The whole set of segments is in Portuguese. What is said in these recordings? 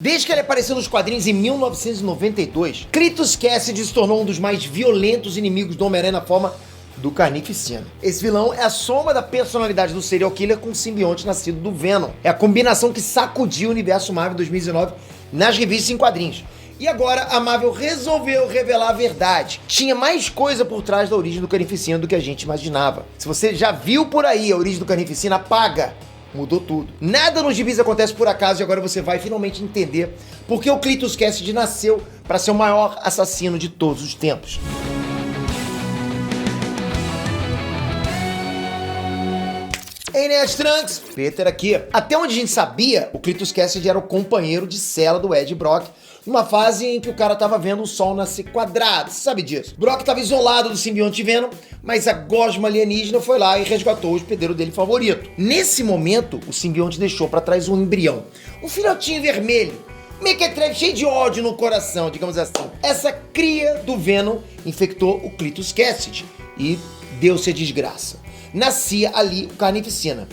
Desde que ele apareceu nos quadrinhos em 1992, Cletus Kasady se tornou um dos mais violentos inimigos do Homem-Aranha na forma do Carnificina. Esse vilão é a soma da personalidade do serial killer com o simbionte nascido do Venom. É a combinação que sacudiu o universo Marvel 2019 nas revistas em quadrinhos. E agora a Marvel resolveu revelar a verdade. Tinha mais coisa por trás da origem do Carnificina do que a gente imaginava. Se você já viu por aí a origem do Carnificina, apaga. Mudou tudo. Nada nos gibis acontece por acaso e agora você vai finalmente entender por que o Cletus Kasady nasceu para ser o maior assassino de todos os tempos. Ei, Nerd Trunks! Peter aqui. Até onde a gente sabia, o Cletus Kasady era o companheiro de cela do Ed Brock, numa fase em que o cara tava vendo o sol nascer quadrado, você sabe disso. Brock tava isolado do simbionte Venom, mas a gosma alienígena foi lá e resgatou o hospedeiro dele favorito. Nesse momento, o simbionte deixou pra trás um embrião, um filhotinho vermelho, mequetrefe, cheio de ódio no coração, digamos assim. Essa cria do Venom infectou o Cletus Kasady e deu-se a desgraça. Nascia ali o Carnificina.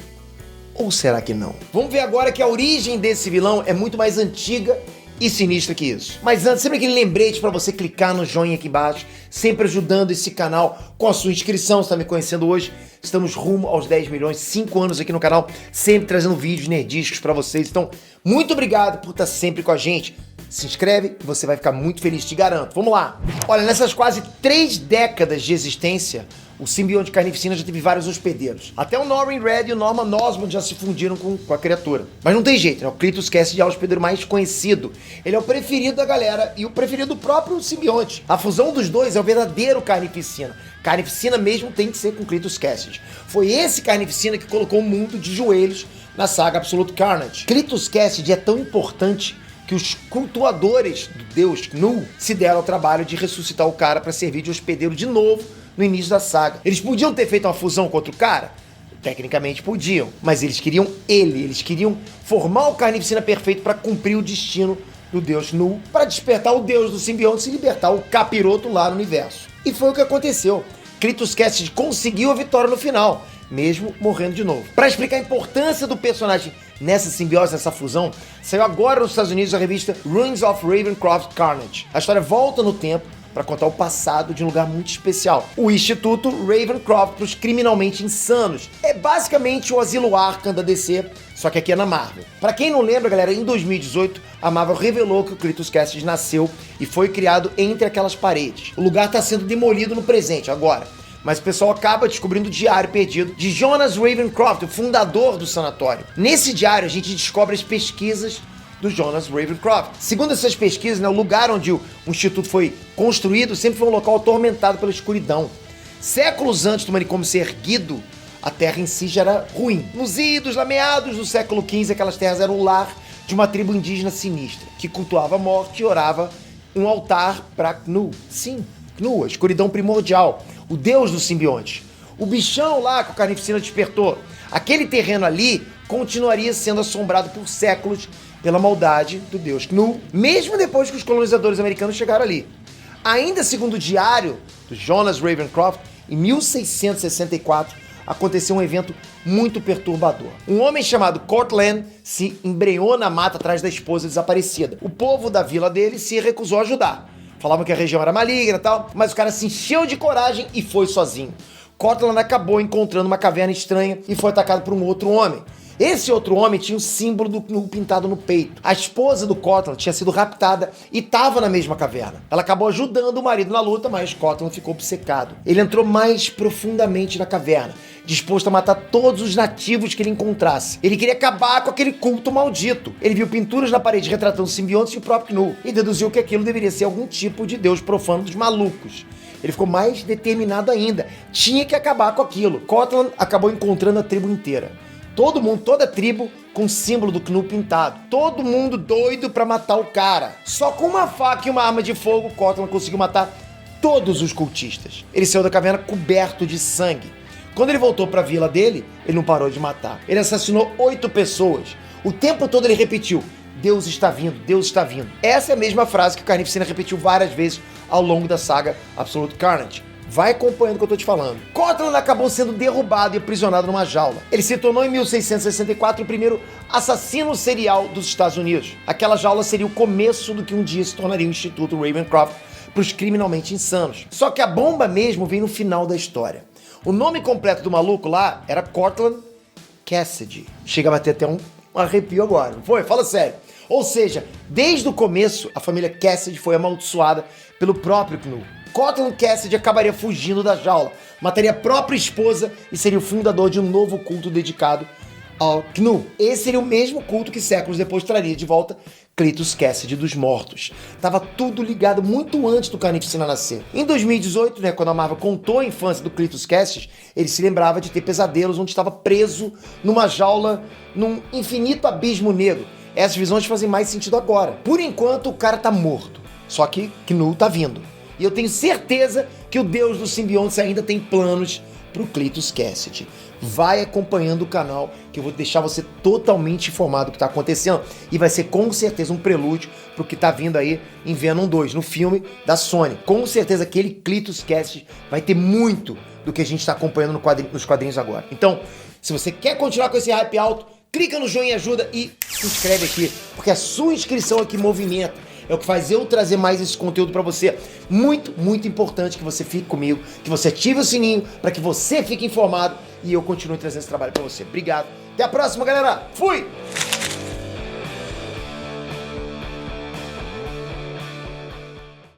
Ou será que não? Vamos ver agora que a origem desse vilão é muito mais antiga e sinistra que isso. Mas antes, sempre aquele lembrete para você clicar no joinha aqui embaixo, sempre ajudando esse canal com a sua inscrição. Você está me conhecendo hoje, estamos rumo aos 10 milhões, 5 anos aqui no canal, sempre trazendo vídeos nerdísticos para vocês. Então, muito obrigado por estar sempre com a gente. Se inscreve e você vai ficar muito feliz, te garanto. Vamos lá. Olha, nessas quase 3 décadas de existência, o simbionte Carnificina já teve vários hospedeiros. Até o Norman Reed e o Norman Osborn já se fundiram com a criatura. Mas não tem jeito, né? O Cletus Kasady é o hospedeiro mais conhecido. Ele é o preferido da galera e o preferido do próprio simbionte. A fusão dos dois é o verdadeiro Carnificina. Carnificina mesmo tem que ser com Cletus Kasady. Foi esse Carnificina que colocou o mundo de joelhos na saga Absolute Carnage. Cletus Kasady é tão importante que os cultuadores do deus Knull se deram ao trabalho de ressuscitar o cara para servir de hospedeiro de novo no início da saga. Eles podiam ter feito uma fusão contra o cara? Tecnicamente podiam, mas eles queriam eles queriam formar o Carnificina perfeito para cumprir o destino do deus Knull, para despertar o deus do simbionte e libertar o capiroto lá no universo. E foi o que aconteceu. Cletus Kasady conseguiu a vitória no final, mesmo morrendo de novo. Para explicar a importância do personagem nessa simbiose, nessa fusão, saiu agora nos Estados Unidos a revista Ruins of Ravencroft Carnage. A história volta no tempo para contar o passado de um lugar muito especial. O Instituto Ravencroft para os criminalmente insanos. É basicamente o asilo Arkham da DC, só que aqui é na Marvel. Para quem não lembra, galera, em 2018, a Marvel revelou que o Cletus Kasady nasceu e foi criado entre aquelas paredes. O lugar está sendo demolido no presente, agora. Mas o pessoal acaba descobrindo o diário perdido de Jonas Ravencroft, o fundador do sanatório. Nesse diário, a gente descobre as pesquisas do Jonas Ravencroft. Segundo essas pesquisas, né, o lugar onde o instituto foi construído sempre foi um local atormentado pela escuridão. Séculos antes do manicômio ser erguido, a terra em si já era ruim. Nos idos, lá meados do século XV, aquelas terras eram o lar de uma tribo indígena sinistra, que cultuava a morte e orava um altar para Knull. Sim, Knull, a escuridão primordial, o deus do simbionte. O bichão lá que o Carnificina despertou. Aquele terreno ali continuaria sendo assombrado por séculos pela maldade do deus Knull, mesmo depois que os colonizadores americanos chegaram ali. Ainda segundo o diário do Jonas Ravencroft, em 1664, aconteceu um evento muito perturbador. Um homem chamado Cortland se embrenhou na mata atrás da esposa desaparecida. O povo da vila dele se recusou a ajudar. Falavam que a região era maligna e tal, mas o cara se encheu de coragem e foi sozinho. Cortland acabou encontrando uma caverna estranha e foi atacado por um outro homem. Esse outro homem tinha o símbolo do Knull pintado no peito. A esposa do Cortland tinha sido raptada e estava na mesma caverna. Ela acabou ajudando o marido na luta, mas Cortland ficou obcecado. Ele entrou mais profundamente na caverna, disposto a matar todos os nativos que ele encontrasse. Ele queria acabar com aquele culto maldito. Ele viu pinturas na parede retratando simbiontes e o próprio Knull e deduziu que aquilo deveria ser algum tipo de deus profano dos malucos. Ele ficou mais determinado ainda. Tinha que acabar com aquilo. Cortland acabou encontrando a tribo inteira. Todo mundo, toda a tribo com o símbolo do Knull pintado. Todo mundo doido pra matar o cara. Só com uma faca e uma arma de fogo, Cortland conseguiu matar todos os cultistas. Ele saiu da caverna coberto de sangue. Quando ele voltou pra vila dele, ele não parou de matar. Ele assassinou 8 pessoas. O tempo todo ele repetiu: Deus está vindo, Deus está vindo. Essa é a mesma frase que o Carnificina repetiu várias vezes ao longo da saga Absolute Carnage. Vai acompanhando o que eu tô te falando. Cortland acabou sendo derrubado e aprisionado numa jaula. Ele se tornou em 1664 o primeiro assassino serial dos Estados Unidos. Aquela jaula seria o começo do que um dia se tornaria o Instituto Ravencroft para os criminalmente insanos. Só que a bomba mesmo vem no final da história. O nome completo do maluco lá era Cortland Cassidy. Chega a bater até um arrepio agora, não foi? Fala sério. Ou seja, desde o começo, a família Cassidy foi amaldiçoada pelo próprio Knu. Cortland Cassidy acabaria fugindo da jaula, mataria a própria esposa e seria o fundador de um novo culto dedicado ao Knu. Esse seria o mesmo culto que séculos depois traria de volta Cletus Cassidy dos mortos. Tava tudo ligado muito antes do Carnificina nascer. Em 2018, quando a Marvel contou a infância do Cletus Cassidy, ele se lembrava de ter pesadelos onde estava preso numa jaula, num infinito abismo negro. Essas visões fazem mais sentido agora. Por enquanto, o cara tá morto. Só que Knu tá vindo. E eu tenho certeza que o deus dos simbiontes ainda tem planos pro Cletus Cassidy. Vai acompanhando o canal que eu vou deixar você totalmente informado do que tá acontecendo. E vai ser com certeza um prelúdio pro que tá vindo aí em Venom 2, no filme da Sony. Com certeza aquele Cletus Cassidy vai ter muito do que a gente tá acompanhando nos quadrinhos agora. Então, se você quer continuar com esse hype alto, clica no joinha e ajuda e se inscreve aqui, porque a sua inscrição aqui movimenta. É o que faz eu trazer mais esse conteúdo pra você. Muito, muito importante que você fique comigo, que você ative o sininho para que você fique informado e eu continue trazendo esse trabalho pra você. Obrigado. Até a próxima, galera. Fui!